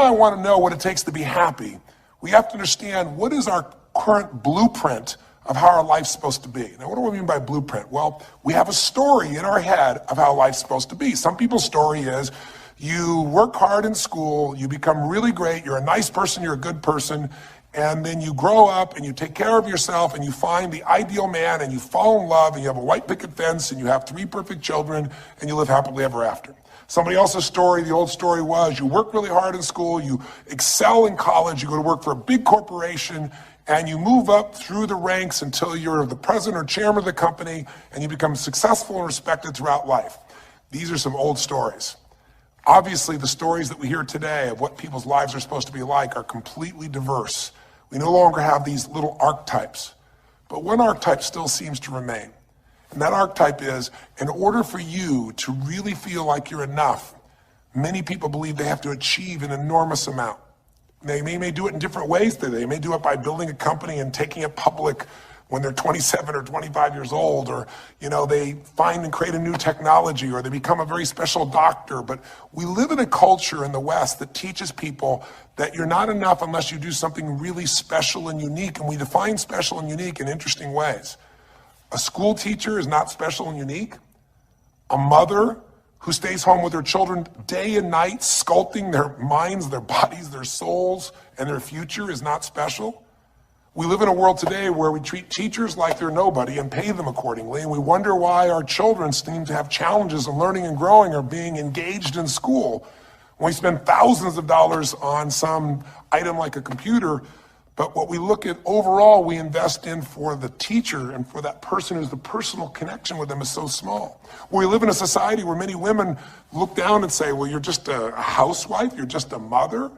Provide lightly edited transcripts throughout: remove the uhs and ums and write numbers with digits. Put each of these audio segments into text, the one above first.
and I want to know what it takes to be happy, we have to understand what is our current blueprint of how our life's supposed to be. Now, what do I mean by blueprint? Well, we have a story in our head of how life's supposed to be. Some people's story is you work hard in school, you become really great, you're a nice person, you're a good person, and then you grow up and you take care of yourself and you find the ideal man and you fall in love and you have a white picket fence and you have 3 perfect children and you live happily ever after. Somebody else's story, the old story was you work really hard in school, you excel in college, you go to work for a big corporation, and you move up through the ranks until you're the president or chairman of the company and you become successful and respected throughout life. These are some old stories. Obviously, the stories that we hear today of what people's lives are supposed to be like are completely diverse. We no longer have these little archetypes, but one archetype still seems to remain. And that archetype is, in order for you to really feel like you're enough, many people believe they have to achieve an enormous amount. They may do it in different ways today. They may do it by building a company and taking it public when they're 27 or 25 years old, or they find and create a new technology, or they become a very special doctor. But we live in a culture in the West that teaches people that you're not enough unless you do something really special and unique, and we define special and unique in interesting ways. A school teacher is not special and unique. A mother who stays home with her children day and night, sculpting their minds, their bodies, their souls, and their future is not special. We live in a world today where we treat teachers like they're nobody and pay them accordingly, and we wonder why our children seem to have challenges in learning and growing or being engaged in school. When we spend thousands of dollars on some item like a computer, but what we look at overall, we invest in for the teacher and for that person who's the personal connection with them is so small. We live in a society where many women look down and say, well, you're just a housewife, you're just a mother.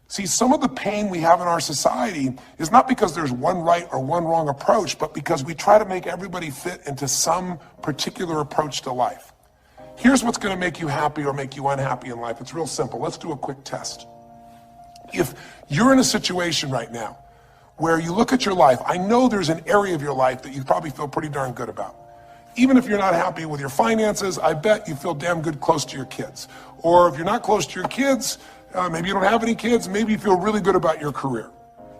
See, some of the pain we have in our society is not because there's one right or one wrong approach, but because we try to make everybody fit into some particular approach to life. Here's what's going to make you happy or make you unhappy in life. It's real simple. Let's do a quick test. If you're in a situation right now where you look at your life, I know there's an area of your life that you probably feel pretty darn good about. Even if you're not happy with your finances, I bet you feel damn good close to your kids. Or if you're not close to your kids, maybe you don't have any kids, maybe you feel really good about your career.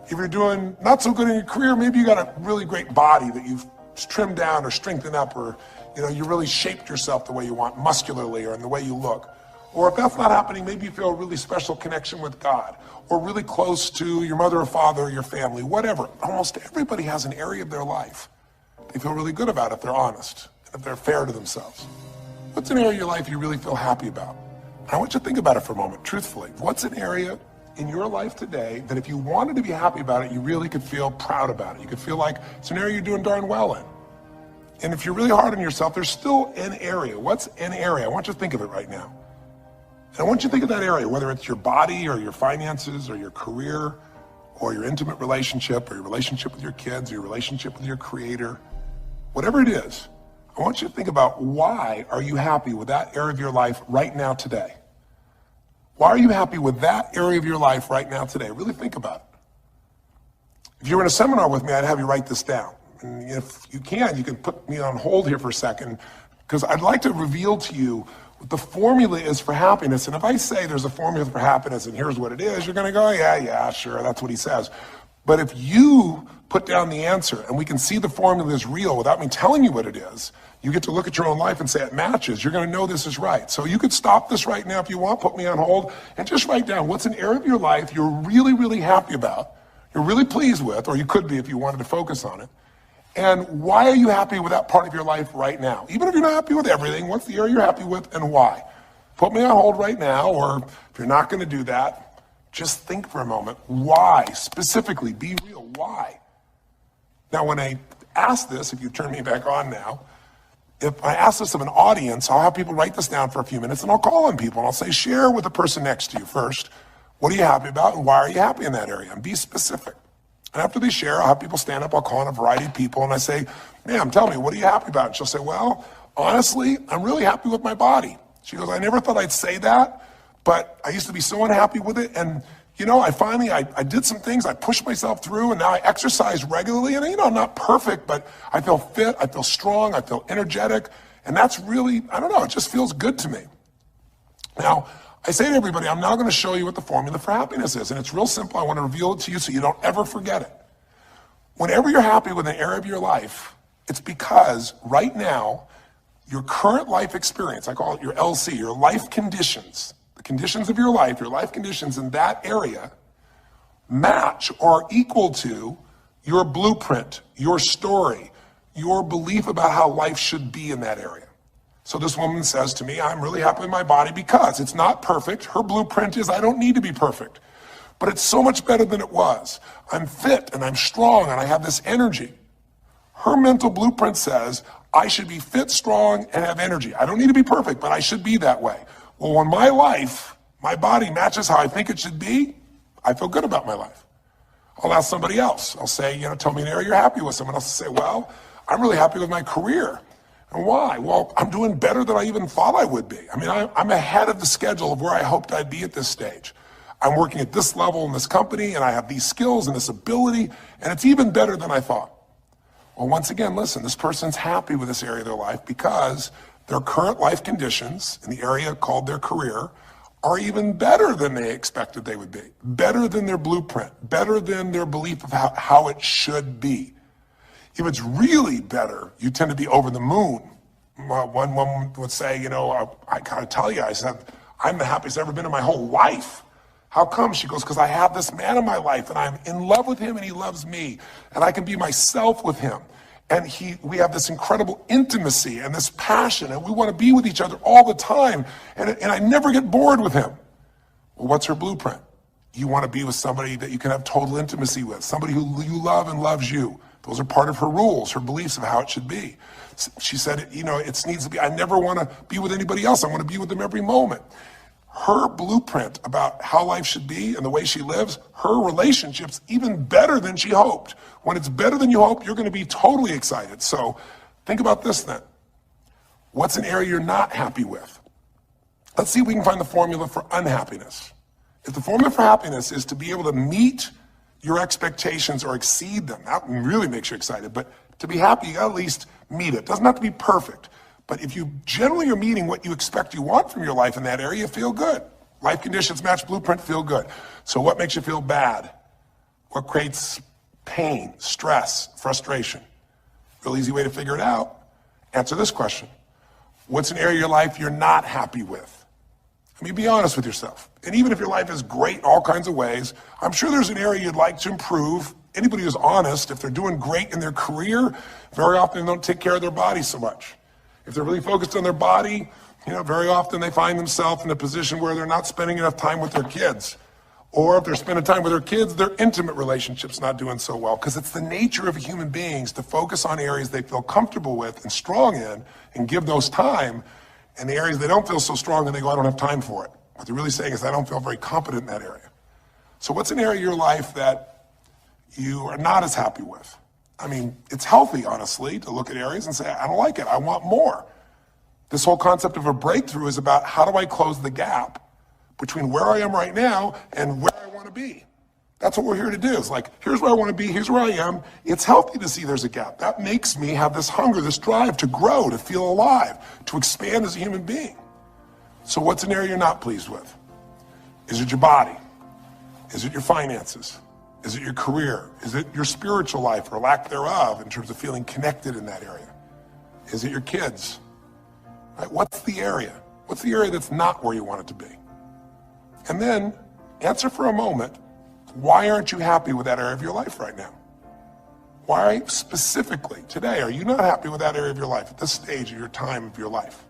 If you're doing not so good in your career, maybe you got a really great body that you've trimmed down or strengthened up, or you really shaped yourself the way you want, muscularly, or in the way you look. Or if that's not happening, maybe you feel a really special connection with God, or really close to your mother or father or your family, whatever. Almost everybody has an area of their life they feel really good about if they're honest, and if they're fair to themselves. What's an area of your life you really feel happy about? I want you to think about it for a moment, truthfully. What's an area in your life today that if you wanted to be happy about it, you really could feel proud about it? You could feel like it's an area you're doing darn well in. And if you're really hard on yourself, there's still an area. What's an area? I want you to think of it right now. And I want you to think of that area, whether it's your body or your finances or your career or your intimate relationship or your relationship with your kids or your relationship with your creator, whatever it is. I want you to think about, why are you happy with that area of your life right now today? Why are you happy with that area of your life right now today? Really think about it. If you were in a seminar with me, I'd have you write this down. And if you can put me on hold here for a second, because I'd like to reveal to you what the formula is for happiness. And if I say there's a formula for happiness and here's what it is, you're going to go, yeah, sure, that's what he says. But if you put down the answer and we can see the formula is real without me telling you what it is, you get to look at your own life and say it matches. You're going to know this is right. So you could stop this right now if you want, put me on hold, and just write down what's an area of your life you're really, really happy about, you're really pleased with, or you could be if you wanted to focus on it. And why are you happy with that part of your life right now? Even if you're not happy with everything, what's the area you're happy with and why? Put me on hold right now, or if you're not going to do that, just think for a moment. Why? Specifically, be real. Why? Now, when I ask this, if you turn me back on now, if I ask this of an audience, I'll have people write this down for a few minutes, and I'll call on people, and I'll say, share with the person next to you first. What are you happy about, and why are you happy in that area? And be specific. And after they share, I'll have people stand up, I'll call on a variety of people, and I say, ma'am, tell me, what are you happy about? And she'll say, well, honestly, I'm really happy with my body. She goes, I never thought I'd say that, but I used to be so unhappy with it, and I did some things, I pushed myself through, and now I exercise regularly, and I'm not perfect, but I feel fit, I feel strong, I feel energetic, and that's really, it just feels good to me. Now, I say to everybody, I'm now going to show you what the formula for happiness is. And it's real simple. I want to reveal it to you so you don't ever forget it. Whenever you're happy with an area of your life, it's because right now, your current life experience, I call it your LC, your life conditions, the conditions of your life conditions in that area match or are equal to your blueprint, your story, your belief about how life should be in that area. So this woman says to me, I'm really happy with my body because it's not perfect. Her blueprint is I don't need to be perfect, but it's so much better than it was. I'm fit and I'm strong and I have this energy. Her mental blueprint says I should be fit, strong, and have energy. I don't need to be perfect, but I should be that way. Well, when my life, my body matches how I think it should be, I feel good about my life. I'll ask somebody else. I'll say, tell me an area you're happy with. Someone else will say, well, I'm really happy with my career. And why? Well, I'm doing better than I even thought I would be. I mean, I'm ahead of the schedule of where I hoped I'd be at this stage. I'm working at this level in this company, and I have these skills and this ability, and it's even better than I thought. Well, once again, listen, this person's happy with this area of their life because their current life conditions in the area called their career are even better than they expected they would be, better than their blueprint, better than their belief of how it should be. If it's really better, you tend to be over the moon. One woman would say, I gotta tell you, I said, I'm the happiest I've ever been in my whole life. How come? She goes, because I have this man in my life and I'm in love with him and he loves me and I can be myself with him. And we have this incredible intimacy and this passion and we want to be with each other all the time. And I never get bored with him. Well, what's her blueprint? You want to be with somebody that you can have total intimacy with, somebody who you love and loves you. Those are part of her rules, her beliefs of how it should be. She said, it needs to be, I never want to be with anybody else. I want to be with them every moment. Her blueprint about how life should be and the way she lives, her relationship's even better than she hoped. When it's better than you hope, you're going to be totally excited. So think about this then. What's an area you're not happy with? Let's see if we can find the formula for unhappiness. If the formula for happiness is to be able to meet your expectations or exceed them, that really makes you excited, but to be happy, you gotta at least meet it. It doesn't have to be perfect, but if you generally are meeting what you expect you want from your life in that area, you feel good. Life conditions match blueprint, feel good. So what makes you feel bad? What creates pain, stress, frustration? Real easy way to figure it out. Answer this question. What's an area of your life you're not happy with? I mean, be honest with yourself. And even if your life is great in all kinds of ways, I'm sure there's an area you'd like to improve. Anybody who's honest, if they're doing great in their career, very often they don't take care of their body so much. If they're really focused on their body, very often they find themselves in a position where they're not spending enough time with their kids. Or if they're spending time with their kids, their intimate relationship's not doing so well. Because it's the nature of human beings to focus on areas they feel comfortable with and strong in and give those time. And the areas they don't feel so strong and they go, I don't have time for it. What they're really saying is, I don't feel very competent in that area. So what's an area of your life that you are not as happy with? I mean, it's healthy, honestly, to look at areas and say, I don't like it, I want more. This whole concept of a breakthrough is about how do I close the gap between where I am right now and where I want to be. That's what we're here to do. It's like, here's where I want to be, here's where I am. It's healthy to see there's a gap. That makes me have this hunger, this drive to grow, to feel alive, to expand as a human being. So what's an area you're not pleased with? Is it your body? Is it your finances? Is it your career? Is it your spiritual life or lack thereof in terms of feeling connected in that area? Is it your kids? Right? What's the area? What's the area that's not where you want it to be? And then answer for a moment, why aren't you happy with that area of your life right now? Why specifically today are you not happy with that area of your life at this stage of your time of your life?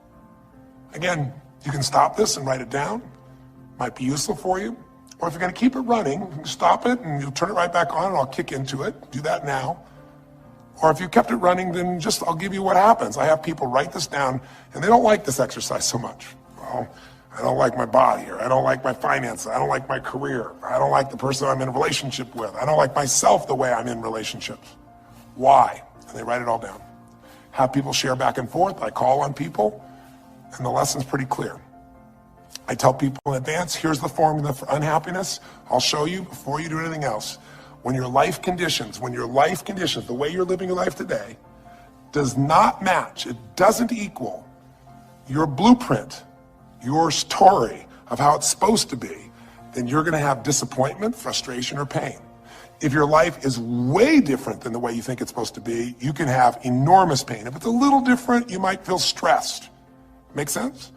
Again, you can stop this and write it down. Might be useful for you. Or if you're going to keep it running, you can stop it and you'll turn it right back on and I'll kick into it. Do that now. Or if you kept it running, then I'll give you what happens. I have people write this down and they don't like this exercise so much. Well, I don't like my body, or I don't like my finances, I don't like my career, I don't like the person I'm in a relationship with, I don't like myself the way I'm in relationships. Why? And they write it all down. Have people share back and forth. I call on people, and the lesson's pretty clear. I tell people in advance, here's the formula for unhappiness. I'll show you before you do anything else. When your life conditions, the way you're living your life today, does not match, it doesn't equal your blueprint, your story of how it's supposed to be, then you're going to have disappointment, frustration, or pain. If your life is way different than the way you think it's supposed to be, you can have enormous pain. If it's a little different, you might feel stressed. Make sense?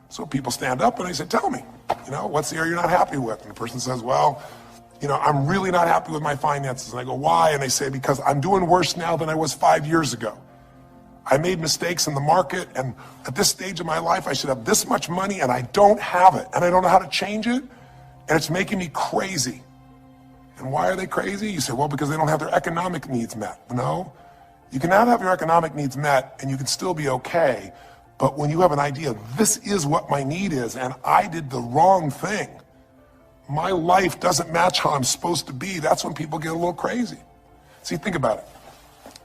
So people stand up and they say, tell me, what's the area you're not happy with? And the person says, well, I'm really not happy with my finances. And I go, why? And they say, because I'm doing worse now than I was 5 years ago. I made mistakes in the market, and at this stage of my life, I should have this much money, and I don't have it, and I don't know how to change it, and it's making me crazy. And why are they crazy? You say, well, because they don't have their economic needs met. No, you can not have your economic needs met, and you can still be okay. But when you have an idea, this is what my need is, and I did the wrong thing, my life doesn't match how I'm supposed to be, that's when people get a little crazy. See, think about it.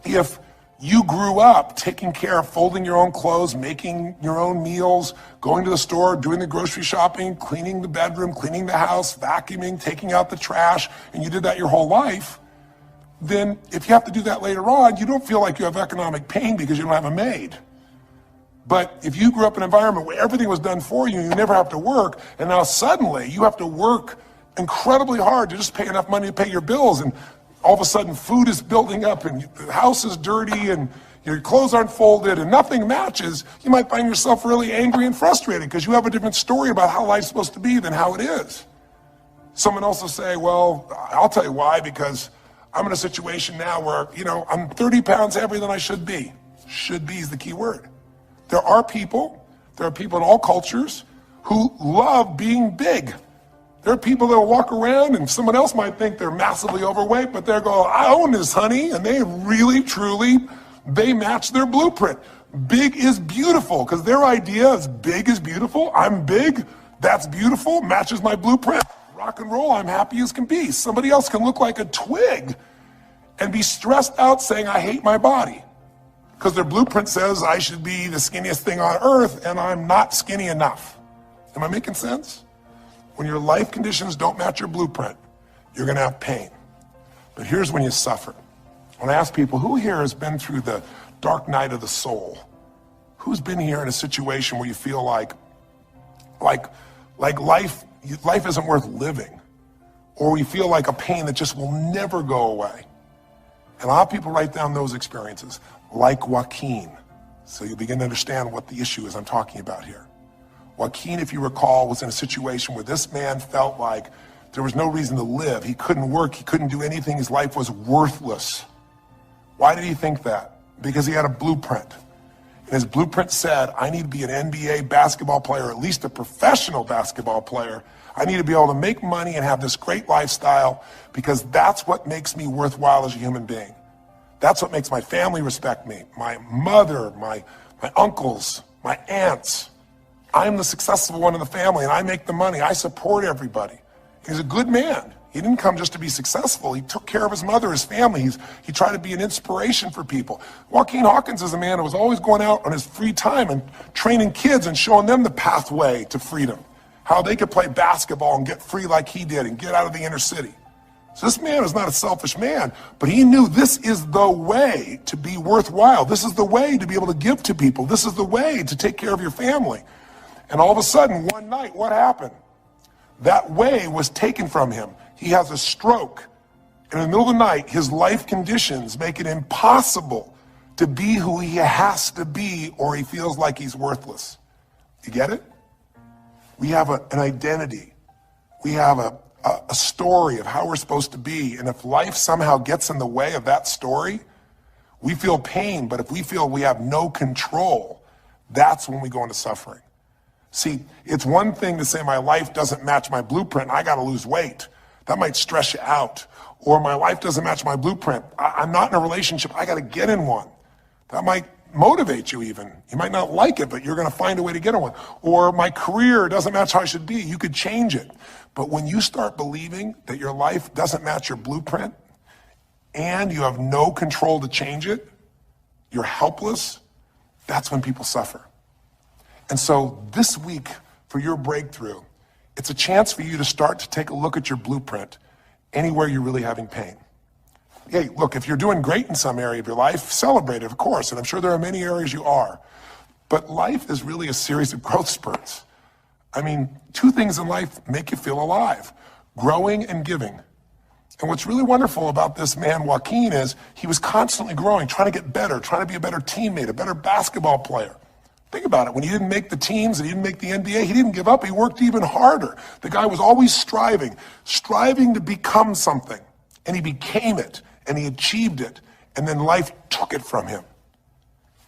If you grew up taking care of folding your own clothes, making your own meals, going to the store, doing the grocery shopping, cleaning the bedroom, cleaning the house, vacuuming, taking out the trash, and you did that your whole life, then if you have to do that later on, you don't feel like you have economic pain because you don't have a maid. But if you grew up in an environment where everything was done for you, you never have to work, and now suddenly you have to work incredibly hard to just pay enough money to pay your bills, and all of a sudden food is building up and the house is dirty and your clothes aren't folded and nothing matches, you might find yourself really angry and frustrated because you have a different story about how life's supposed to be than how it is. Someone else will say, well, I'll tell you why, because I'm in a situation now where, I'm 30 pounds heavier than I should be. Should be is the key word. There are people in all cultures who love being big. There are people that will walk around and someone else might think they're massively overweight, but they're going, I own this, honey. And they really, truly, they match their blueprint. Big is beautiful, because their idea is big is beautiful. I'm big, that's beautiful, matches my blueprint. Rock and roll, I'm happy as can be. Somebody else can look like a twig and be stressed out saying, I hate my body. Because their blueprint says I should be the skinniest thing on earth and I'm not skinny enough. Am I making sense? When your life conditions don't match your blueprint, you're going to have pain. But here's when you suffer. When I ask people, who here has been through the dark night of the soul? Who's been here in a situation where you feel like life isn't worth living? Or you feel like a pain that just will never go away? And a lot of people write down those experiences, like Joaquin. So you begin to understand what the issue is I'm talking about here. Joaquin, if you recall, was in a situation where this man felt like there was no reason to live. He couldn't work, he couldn't do anything, his life was worthless. Why did he think that? Because he had a blueprint. And his blueprint said, I need to be an NBA basketball player, or at least a professional basketball player. I need to be able to make money and have this great lifestyle, because that's what makes me worthwhile as a human being. That's what makes my family respect me. My mother, my uncles, my aunts. I'm the successful one in the family and I make the money. I support everybody. He's a good man. He didn't come just to be successful. He took care of his mother, his family. He tried to be an inspiration for people. Joaquin Hawkins is a man who was always going out on his free time and training kids and showing them the pathway to freedom. How they could play basketball and get free like he did and get out of the inner city. So this man is not a selfish man, but he knew this is the way to be worthwhile. This is the way to be able to give to people. This is the way to take care of your family. And all of a sudden, one night, what happened? That way was taken from him. He has a stroke. And in the middle of the night, his life conditions make it impossible to be who he has to be, or he feels like he's worthless. You get it? We have an identity. We have a story of how we're supposed to be. And if life somehow gets in the way of that story, we feel pain. But if we feel we have no control, that's when we go into suffering. See, it's one thing to say my life doesn't match my blueprint, I got to lose weight. That might stress you out. Or my life doesn't match my blueprint, I'm not in a relationship, I got to get in one. That might motivate you even. You might not like it, but you're going to find a way to get in one. Or my career doesn't match how I should be, you could change it. But when you start believing that your life doesn't match your blueprint and you have no control to change it, you're helpless, that's when people suffer. And so this week, for your breakthrough, it's a chance for you to start to take a look at your blueprint anywhere you're really having pain. Hey, look, if you're doing great in some area of your life, celebrate it, of course, and I'm sure there are many areas you are. But life is really a series of growth spurts. I mean, two things in life make you feel alive: growing and giving. And what's really wonderful about this man, Joaquin, is he was constantly growing, trying to get better, trying to be a better teammate, a better basketball player. Think about it. When he didn't make the teams and he didn't make the NBA, he didn't give up. He worked even harder. The guy was always striving to become something. And he became it, and he achieved it, and then life took it from him.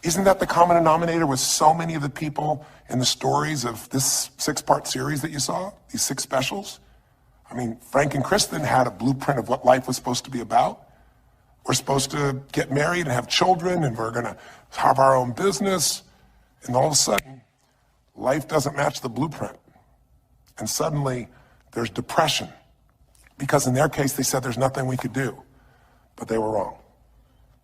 Isn't that the common denominator with so many of the people in the stories of this 6-part series that you saw, these 6 specials? I mean, Frank and Kristen had a blueprint of what life was supposed to be about. We're supposed to get married and have children, and we're going to have our own business. And all of a sudden, life doesn't match the blueprint. And suddenly, there's depression. Because in their case, they said there's nothing we could do. But they were wrong.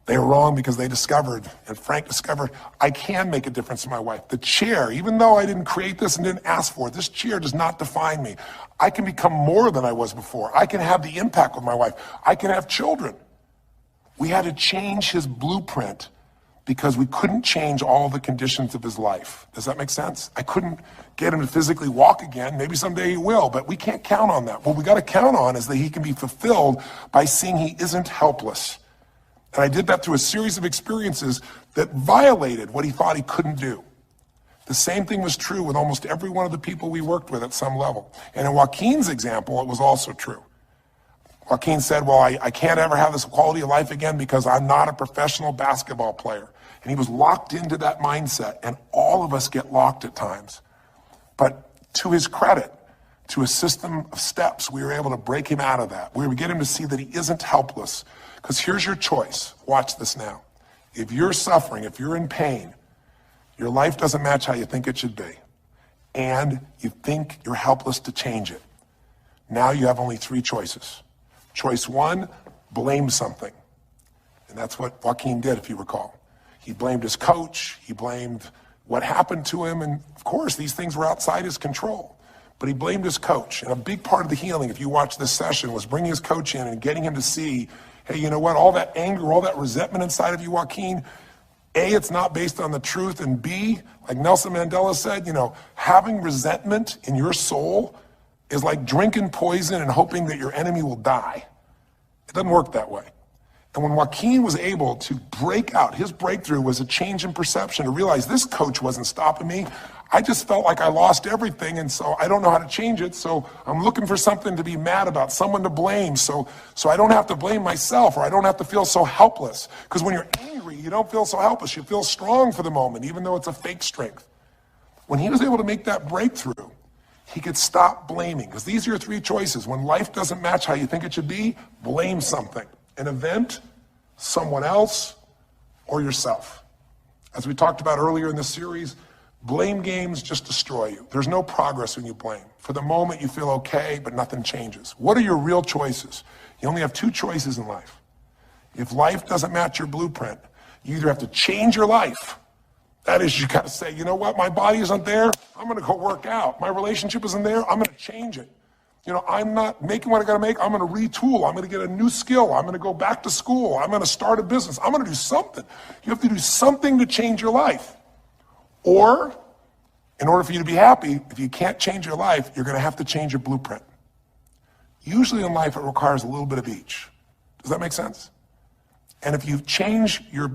They were wrong because they discovered, and Frank discovered, I can make a difference in my wife. The chair, even though I didn't create this and didn't ask for it, this chair does not define me. I can become more than I was before. I can have the impact with my wife. I can have children. We had to change his blueprint because we couldn't change all the conditions of his life. Does that make sense? I couldn't get him to physically walk again. Maybe someday he will, but we can't count on that. What we got to count on is that he can be fulfilled by seeing he isn't helpless. And I did that through a series of experiences that violated what he thought he couldn't do. The same thing was true with almost every one of the people we worked with at some level. And in Joaquin's example, it was also true. Joaquin said, well, I can't ever have this quality of life again because I'm not a professional basketball player. And he was locked into that mindset, and all of us get locked at times. But to his credit, to a system of steps, we were able to break him out of that. We were able to get him to see that he isn't helpless. Because here's your choice. Watch this now. If you're suffering, if you're in pain, your life doesn't match how you think it should be, and you think you're helpless to change it, now you have only 3 choices. Choice 1, blame something. And that's what Joaquin did, if you recall. He blamed his coach. He blamed what happened to him. And of course, these things were outside his control. But he blamed his coach. And a big part of the healing, if you watch this session, was bringing his coach in and getting him to see, hey, you know what? All that anger, all that resentment inside of you, Joaquin, A, it's not based on the truth. And B, like Nelson Mandela said, having resentment in your soul is like drinking poison and hoping that your enemy will die. It doesn't work that way. And when Joaquin was able to break out, his breakthrough was a change in perception, to realize this coach wasn't stopping me. I just felt like I lost everything, and so I don't know how to change it, so I'm looking for something to be mad about, someone to blame, so I don't have to blame myself, or I don't have to feel so helpless. Because when you're angry, you don't feel so helpless. You feel strong for the moment, even though it's a fake strength. When he was able to make that breakthrough, he could stop blaming, because these are your 3 choices. When life doesn't match how you think it should be, blame something. An event, someone else, or yourself. As we talked about earlier in this series, blame games just destroy you. There's no progress when you blame. For the moment, you feel okay, but nothing changes. What are your real choices? You only have 2 choices in life. If life doesn't match your blueprint, you either have to change your life. That is, you got to say, you know what, my body isn't there, I'm going to go work out. My relationship isn't there, I'm going to change it. I'm not making what I got to make, I'm going to retool, I'm going to get a new skill, I'm going to go back to school, I'm going to start a business, I'm going to do something. You have to do something to change your life. Or, in order for you to be happy, if you can't change your life, you're going to have to change your blueprint. Usually in life, it requires a little bit of each. Does that make sense? And if you change your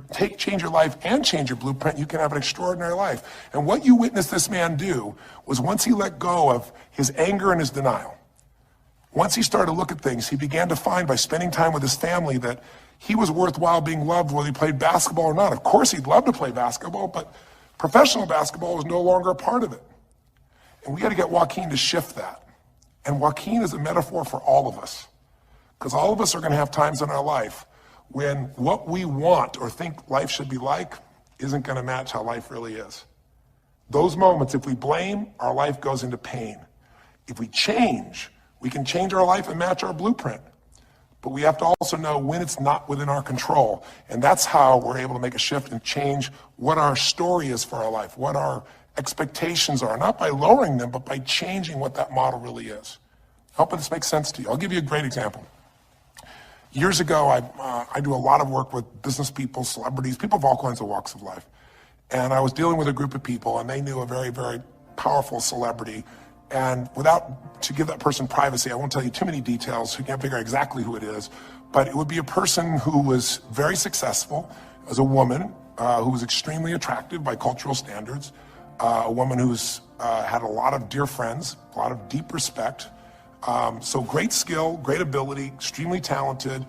life and change your blueprint, you can have an extraordinary life. And what you witnessed this man do was, once he let go of his anger and his denial, once he started to look at things, he began to find, by spending time with his family, that he was worthwhile being loved whether he played basketball or not. Of course, he'd love to play basketball, but professional basketball was no longer a part of it. And we got to get Joaquin to shift that. And Joaquin is a metaphor for all of us, because all of us are going to have times in our life when what we want or think life should be like isn't going to match how life really is. Those moments, if we blame, our life goes into pain. If we change, we can change our life and match our blueprint. But we have to also know when it's not within our control. And that's how we're able to make a shift and change what our story is for our life, what our expectations are, not by lowering them, but by changing what that model really is. I hope this makes sense to you. I'll give you a great example. Years ago, I do a lot of work with business people, celebrities, people of all kinds of walks of life. And I was dealing with a group of people, and they knew a very, very powerful celebrity. And to give that person privacy, I won't tell you too many details, so you can't figure out exactly who it is, but it would be a person who was very successful as a woman, who was extremely attractive by cultural standards, a woman who's had a lot of dear friends, a lot of deep respect, so great skill, great ability, extremely talented,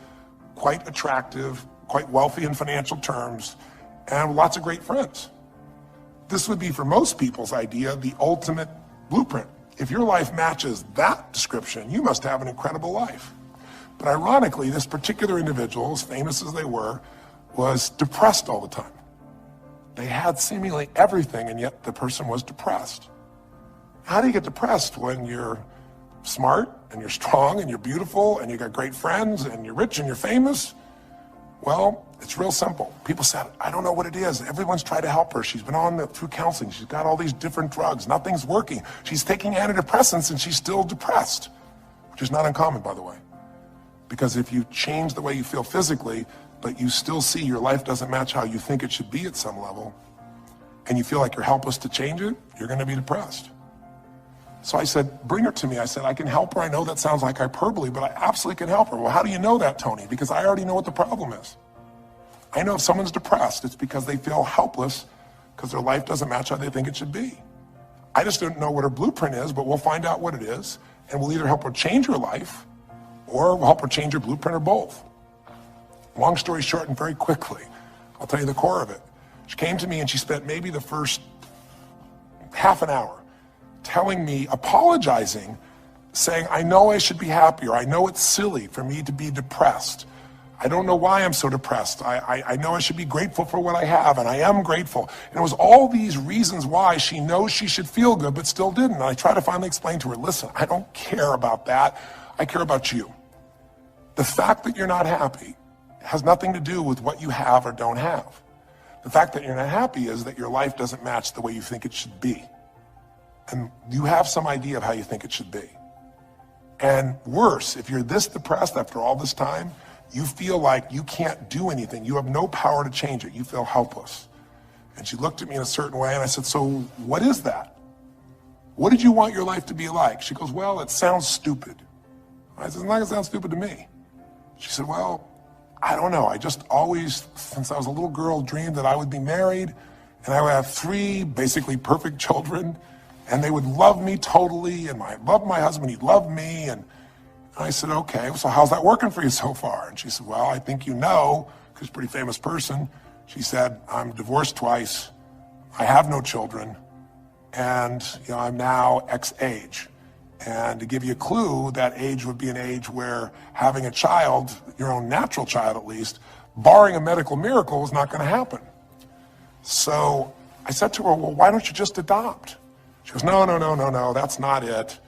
quite attractive, quite wealthy in financial terms, and lots of great friends. This would be, for most people's idea, the ultimate blueprint. If your life matches that description, you must have an incredible life. But ironically, this particular individual, as famous as they were, was depressed all the time. They had seemingly everything, and yet the person was depressed. How do you get depressed when you're smart, and you're strong, and you're beautiful, and you got great friends, and you're rich, and you're famous? Well, it's real simple. People said, I don't know what it is. Everyone's tried to help her. She's been through counseling. She's got all these different drugs. Nothing's working. She's taking antidepressants, and she's still depressed, which is not uncommon, by the way. Because if you change the way you feel physically, but you still see your life doesn't match how you think it should be at some level, and you feel like you're helpless to change it, you're going to be depressed. So I said, bring her to me. I said, I can help her. I know that sounds like hyperbole, but I absolutely can help her. Well, how do you know that, Tony? Because I already know what the problem is. I know if someone's depressed, it's because they feel helpless because their life doesn't match how they think it should be. I just don't know what her blueprint is, but we'll find out what it is, and we'll either help her change her life, or we'll help her change her blueprint, or both. Long story short, and very quickly, I'll tell you the core of it. She came to me and she spent maybe the first half an hour telling me, apologizing, saying, I know I should be happier. I know it's silly for me to be depressed. I don't know why I'm so depressed. I know I should be grateful for what I have, and I am grateful. And it was all these reasons why she knows she should feel good, but still didn't. And I tried to finally explain to her, listen, I don't care about that. I care about you. The fact that you're not happy has nothing to do with what you have or don't have. The fact that you're not happy is that your life doesn't match the way you think it should be. And you have some idea of how you think it should be. And worse, if you're this depressed after all this time, you feel like you can't do anything. You have no power to change it. You feel helpless. And she looked at me in a certain way, and I said, so what is that? What did you want your life to be like? She goes, well, it sounds stupid. I said, it's not going to sound stupid to me. She said, well, I don't know. I just always, since I was a little girl, dreamed that I would be married, and I would have 3 basically perfect children, and they would love me totally, and I loved my husband, he loved me, and I said, okay, so how's that working for you so far? And she said, well, I think you know, because she's a pretty famous person. She said, I'm divorced twice, I have no children, and I'm now X age. And to give you a clue, that age would be an age where having a child, your own natural child at least, barring a medical miracle, is not going to happen. So I said to her, well, why don't you just adopt? She goes, no, that's not it.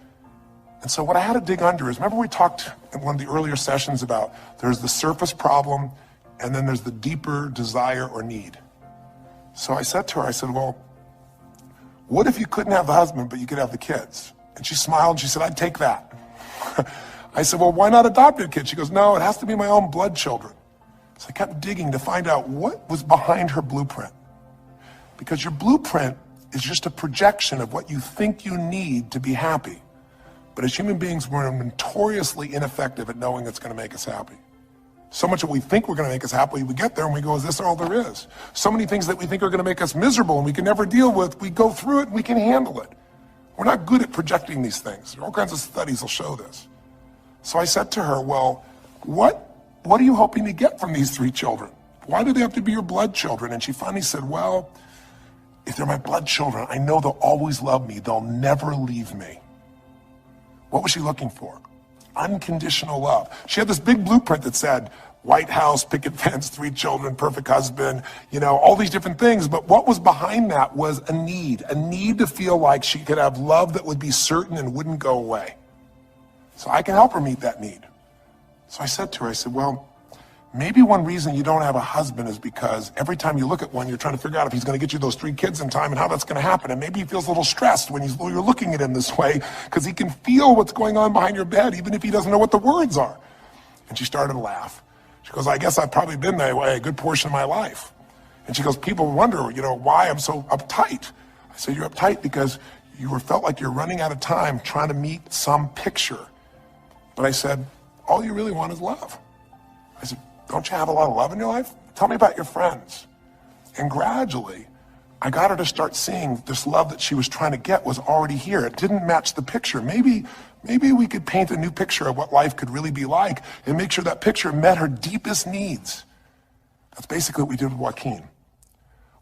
And so what I had to dig under is, remember we talked in one of the earlier sessions about there's the surface problem and then there's the deeper desire or need. So I said to her, I said, well, what if you couldn't have the husband but you could have the kids? And she smiled and she said, I'd take that. I said, well, why not adopted kids? She goes, no, it has to be my own blood children. So I kept digging to find out what was behind her blueprint. Because your blueprint is just a projection of what you think you need to be happy. But as human beings, we're notoriously ineffective at knowing it's going to make us happy. So much that we think we're going to make us happy, we get there and we go, is this all there is? So many things that we think are going to make us miserable and we can never deal with, we go through it and we can handle it. We're not good at projecting these things. There are all kinds of studies will show this. So I said to her, well, what are you hoping to get from these 3 children? Why do they have to be your blood children? And she finally said, well, if they're my blood children, I know they'll always love me. They'll never leave me. What was she looking for? Unconditional love. She had this big blueprint that said, White House, picket fence, 3 children, perfect husband, all these different things. But what was behind that was a need to feel like she could have love that would be certain and wouldn't go away. So I can help her meet that need. So I said to her, I said, well, maybe one reason you don't have a husband is because every time you look at one, you're trying to figure out if he's going to get you those 3 kids in time and how that's going to happen. And maybe he feels a little stressed when you're looking at him this way because he can feel what's going on behind your bed, even if he doesn't know what the words are. And she started to laugh. She goes, I guess I've probably been that way a good portion of my life. And she goes, people wonder, why I'm so uptight. I said, you're uptight because you felt like you're running out of time trying to meet some picture. But I said, all you really want is love. I said, don't you have a lot of love in your life? Tell me about your friends. And gradually, I got her to start seeing this love that she was trying to get was already here. It didn't match the picture. Maybe we could paint a new picture of what life could really be like and make sure that picture met her deepest needs. That's basically what we did with Joaquin.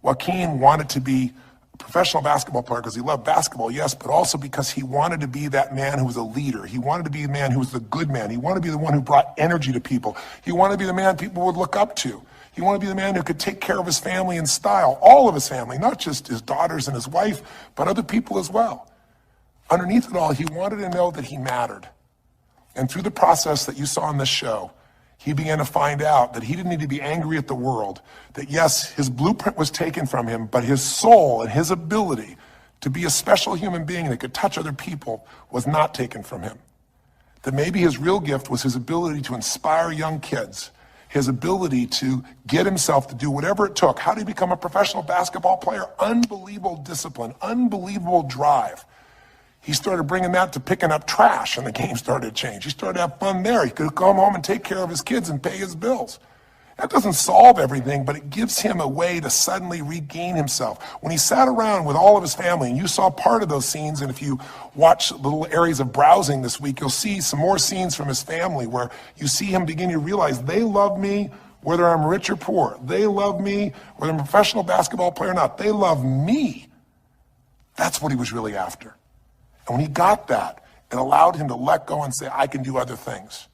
Joaquin wanted to be a professional basketball player because he loved basketball, yes, but also because he wanted to be that man who was a leader. He wanted to be the man who was the good man. He wanted to be the one who brought energy to people. He wanted to be the man people would look up to. He wanted to be the man who could take care of his family in style, all of his family, not just his daughters and his wife, but other people as well. Underneath it all, he wanted to know that he mattered. And through the process that you saw in this show, he began to find out that he didn't need to be angry at the world, that yes, his blueprint was taken from him, but his soul and his ability to be a special human being that could touch other people was not taken from him. That maybe his real gift was his ability to inspire young kids, his ability to get himself to do whatever it took. How did he become a professional basketball player? Unbelievable discipline, unbelievable drive. He started bringing that to picking up trash, and the game started to change. He started to have fun there. He could come home and take care of his kids and pay his bills. That doesn't solve everything, but it gives him a way to suddenly regain himself. When he sat around with all of his family, and you saw part of those scenes, and if you watch little areas of browsing this week, you'll see some more scenes from his family where you see him begin to realize they love me whether I'm rich or poor. They love me whether I'm a professional basketball player or not. They love me. That's what he was really after. And when he got that, it allowed him to let go and say, I can do other things.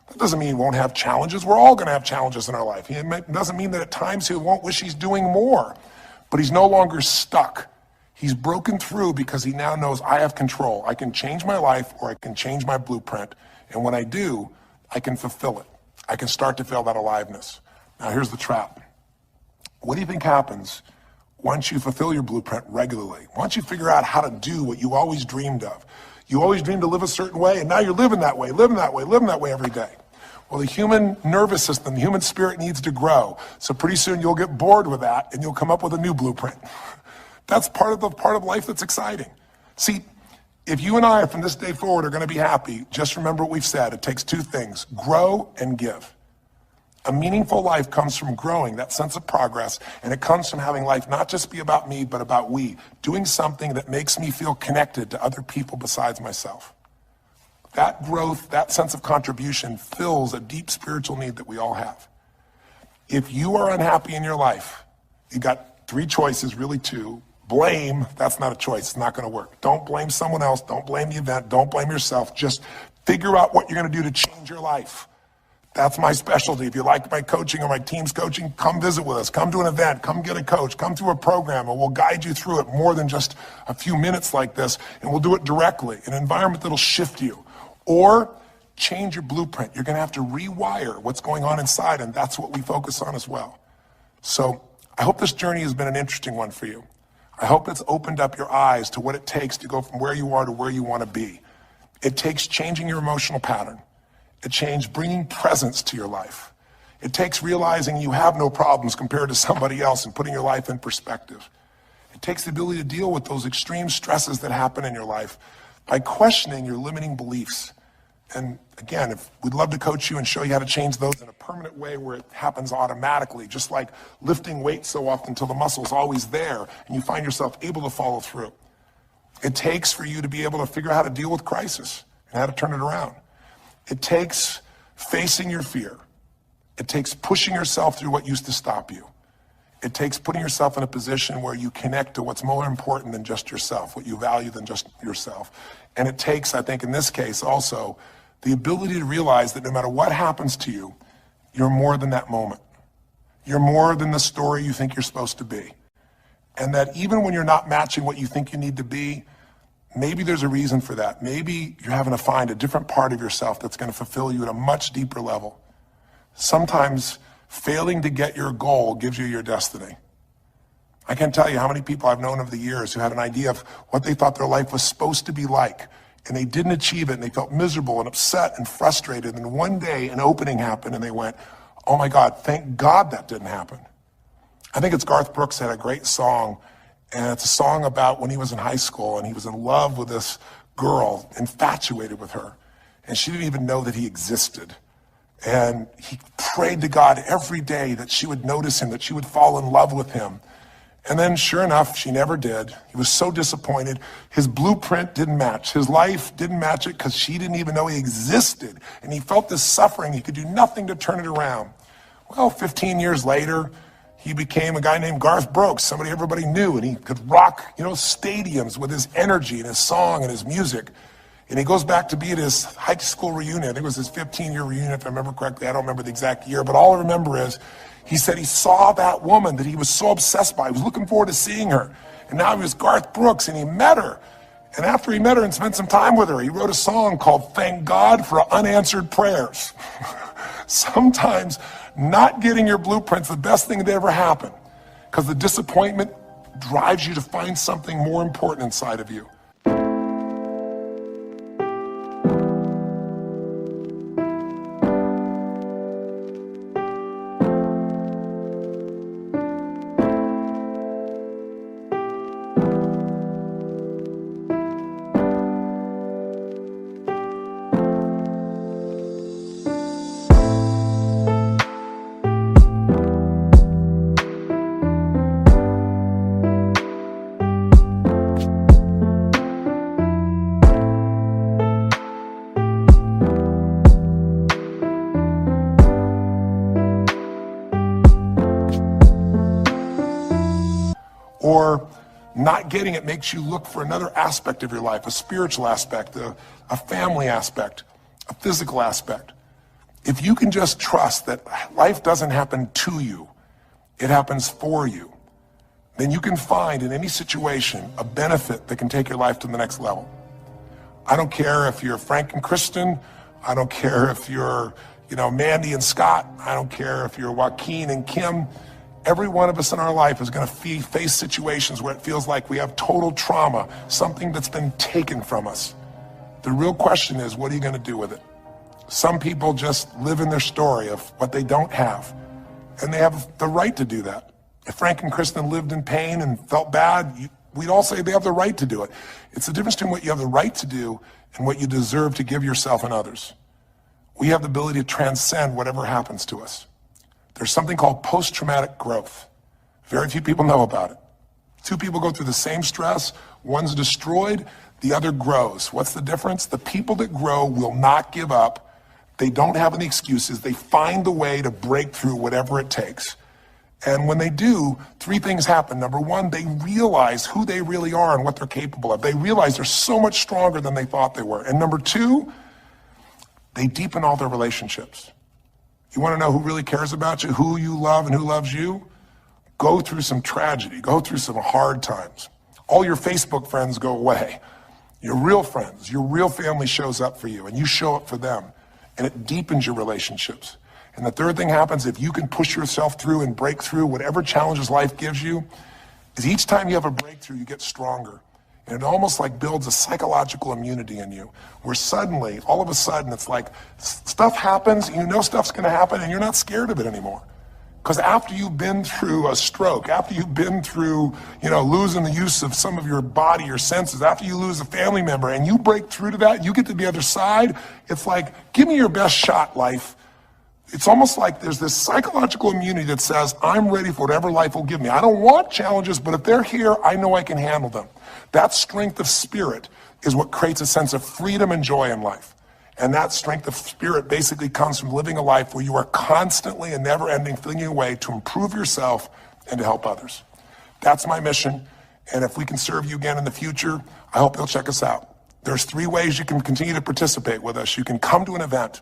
That doesn't mean he won't have challenges. We're all going to have challenges in our life. It doesn't mean that at times he won't wish he's doing more. But he's no longer stuck. He's broken through because he now knows I have control. I can change my life or I can change my blueprint. And when I do, I can fulfill it. I can start to feel that aliveness. Now here's the trap. What do you think happens once you fulfill your blueprint regularly? Once you figure out how to do what you always dreamed of? You always dreamed to live a certain way, and now you're living that way every day. Well, the human nervous system, the human spirit needs to grow. So pretty soon you'll get bored with that, and you'll come up with a new blueprint. That's part of life that's exciting. See, if you and I from this day forward are going to be happy, just remember what we've said. It takes two things: grow and give. A meaningful life comes from growing, that sense of progress, and it comes from having life not just be about me, but about we, doing something that makes me feel connected to other people besides myself. That growth, that sense of contribution fills a deep spiritual need that we all have. If you are unhappy in your life, you got three choices, really two. Blame, that's not a choice, it's not gonna work. Don't blame someone else, don't blame the event, don't blame yourself, just figure out what you're gonna do to change your life. That's my specialty. If you like my coaching or my team's coaching, come visit with us. Come to an event. Come get a coach. Come through a program, and we'll guide you through it more than just a few minutes like this, and we'll do it directly, an environment that'll shift you. Or change your blueprint. You're going to have to rewire what's going on inside, and that's what we focus on as well. So I hope this journey has been an interesting one for you. I hope it's opened up your eyes to what it takes to go from where you are to where you want to be. It takes changing your emotional pattern. It takes bringing presence to your life. It takes realizing you have no problems compared to somebody else and putting your life in perspective. It takes the ability to deal with those extreme stresses that happen in your life by questioning your limiting beliefs. And again, we'd love to coach you and show you how to change those in a permanent way where it happens automatically, just like lifting weights so often until the muscle's always there and you find yourself able to follow through. It takes for you to be able to figure out how to deal with crisis and how to turn it around. It takes facing your fear. It takes pushing yourself through what used to stop you. It takes putting yourself in a position where you connect to what's more important than just yourself, what you value than just yourself. And it takes, I think in this case also, the ability to realize that no matter what happens to you, you're more than that moment. You're more than the story you think you're supposed to be. And that even when you're not matching what you think you need to be, maybe there's a reason for that. Maybe you're having to find a different part of yourself that's going to fulfill you at a much deeper level. Sometimes failing to get your goal gives you your destiny. I can't tell you how many people I've known over the years who had an idea of what they thought their life was supposed to be like, and they didn't achieve it, and they felt miserable and upset and frustrated. And one day an opening happened and they went, oh my God, thank God that didn't happen. I think it's Garth Brooks had a great song, And it's a song about when he was in high school and he was in love with this girl, infatuated with her. And she didn't even know that he existed. And he prayed to God every day that she would notice him, that she would fall in love with him. And then sure enough, she never did. He was so disappointed. His blueprint didn't match. His life didn't match it because she didn't even know he existed. And he felt this suffering. He could do nothing to turn it around. Well, 15 years later, he became a guy named Garth Brooks, somebody everybody knew, and he could rock, stadiums with his energy and his song and his music. And he goes back to be at his high school reunion. I think it was his 15-year reunion, if I remember correctly. I don't remember the exact year, but all I remember is he said he saw that woman that he was so obsessed by. He was looking forward to seeing her. And now he was Garth Brooks, and he met her. And after he met her and spent some time with her, he wrote a song called Thank God for Unanswered Prayers. Sometimes not getting your blueprint's the best thing that ever happened, because the disappointment drives you to find something more important inside of you. Or not getting it makes you look for another aspect of your life, a spiritual aspect, a family aspect, a physical aspect. If you can just trust that life doesn't happen to you, it happens for you, then you can find in any situation a benefit that can take your life to the next level. I don't care if you're Frank and Kristen. I don't care if you're, Mandy and Scott. I don't care if you're Joaquin and Kim. Every one of us in our life is going to face situations where it feels like we have total trauma, something that's been taken from us. The real question is, what are you going to do with it? Some people just live in their story of what they don't have, and they have the right to do that. If Frank and Kristen lived in pain and felt bad, we'd all say they have the right to do it. It's the difference between what you have the right to do and what you deserve to give yourself and others. We have the ability to transcend whatever happens to us. There's something called post-traumatic growth. Very few people know about it. Two people go through the same stress. One's destroyed, the other grows. What's the difference? The people that grow will not give up. They don't have any excuses. They find the way to break through whatever it takes. And when they do, three things happen. Number one, they realize who they really are and what they're capable of. They realize they're so much stronger than they thought they were. And number two, they deepen all their relationships. You want to know who really cares about you, who you love and who loves you? Go through some tragedy, go through some hard times. All your Facebook friends go away. Your real friends, your real family shows up for you, and you show up for them, and it deepens your relationships. And the third thing happens, if you can push yourself through and break through whatever challenges life gives you, is each time you have a breakthrough, you get stronger. And it almost like builds a psychological immunity in you, where suddenly, all of a sudden, it's like stuff happens, stuff's gonna happen, and you're not scared of it anymore. Because after you've been through a stroke, after you've been through, losing the use of some of your body, your senses, after you lose a family member, and you break through to that, you get to the other side, it's like, give me your best shot, life. It's almost like there's this psychological immunity that says, I'm ready for whatever life will give me. I don't want challenges, but if they're here, I know I can handle them. That strength of spirit is what creates a sense of freedom and joy in life. And that strength of spirit basically comes from living a life where you are constantly and never-ending flinging away to improve yourself and to help others. That's my mission. And if we can serve you again in the future, I hope you'll check us out. There's 3 ways you can continue to participate with us. You can come to an event.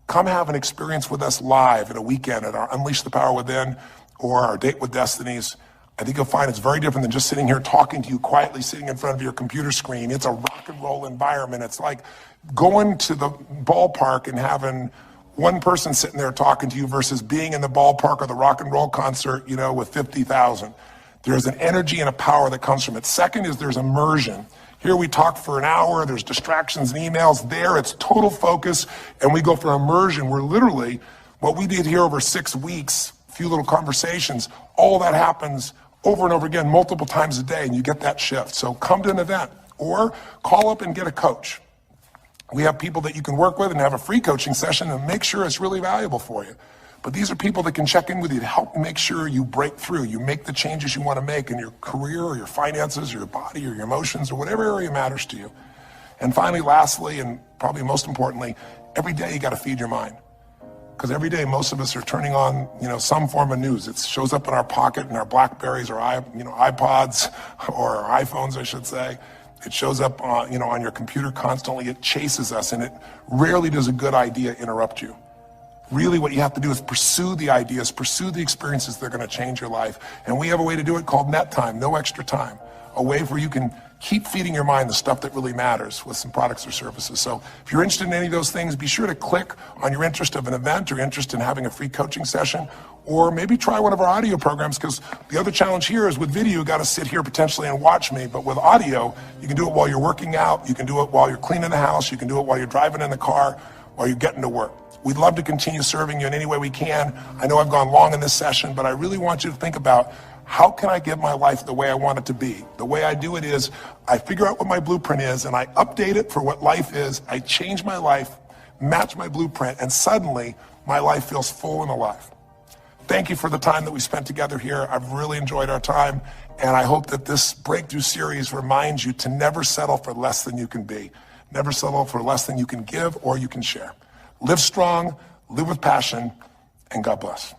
Come have an experience with us live at a weekend at our Unleash the Power Within or our Date with Destinies. I think you'll find it's very different than just sitting here talking to you quietly, sitting in front of your computer screen. It's a rock and roll environment. It's like going to the ballpark and having one person sitting there talking to you versus being in the ballpark or the rock and roll concert, with 50,000. There's an energy and a power that comes from it. Second is there's immersion. Here we talk for an hour, there's distractions and emails. There it's total focus, and we go for immersion where literally what we did here over 6 weeks, a few little conversations, all that happens over and over again, multiple times a day, and you get that shift. So come to an event or call up and get a coach. We have people that you can work with and have a free coaching session and make sure it's really valuable for you. But these are people that can check in with you to help make sure you break through, you make the changes you want to make in your career or your finances or your body or your emotions or whatever area matters to you. And finally, lastly, and probably most importantly, every day you got to feed your mind. Because every day most of us are turning on, some form of news. It shows up in our pocket, in our Blackberries or iPods or our iPhones, I should say. It shows up on your computer constantly. It chases us, and it rarely does a good idea interrupt you. Really what you have to do is pursue the ideas, pursue the experiences that are going to change your life. And we have a way to do it called net time, no extra time. A way where you can keep feeding your mind the stuff that really matters with some products or services. So if you're interested in any of those things, be sure to click on your interest of an event or interest in having a free coaching session, or maybe try one of our audio programs, because the other challenge here is with video, you got to sit here potentially and watch me, but with audio, you can do it while you're working out, you can do it while you're cleaning the house, you can do it while you're driving in the car, while you're getting to work. We'd love to continue serving you in any way we can. I know I've gone long in this session, but I really want you to think about, how can I give my life the way I want it to be? The way I do it is I figure out what my blueprint is and I update it for what life is. I change my life, match my blueprint, and suddenly my life feels full and alive. Thank you for the time that we spent together here. I've really enjoyed our time, and I hope that this breakthrough series reminds you to never settle for less than you can be. Never settle for less than you can give or you can share. Live strong, live with passion, and God bless.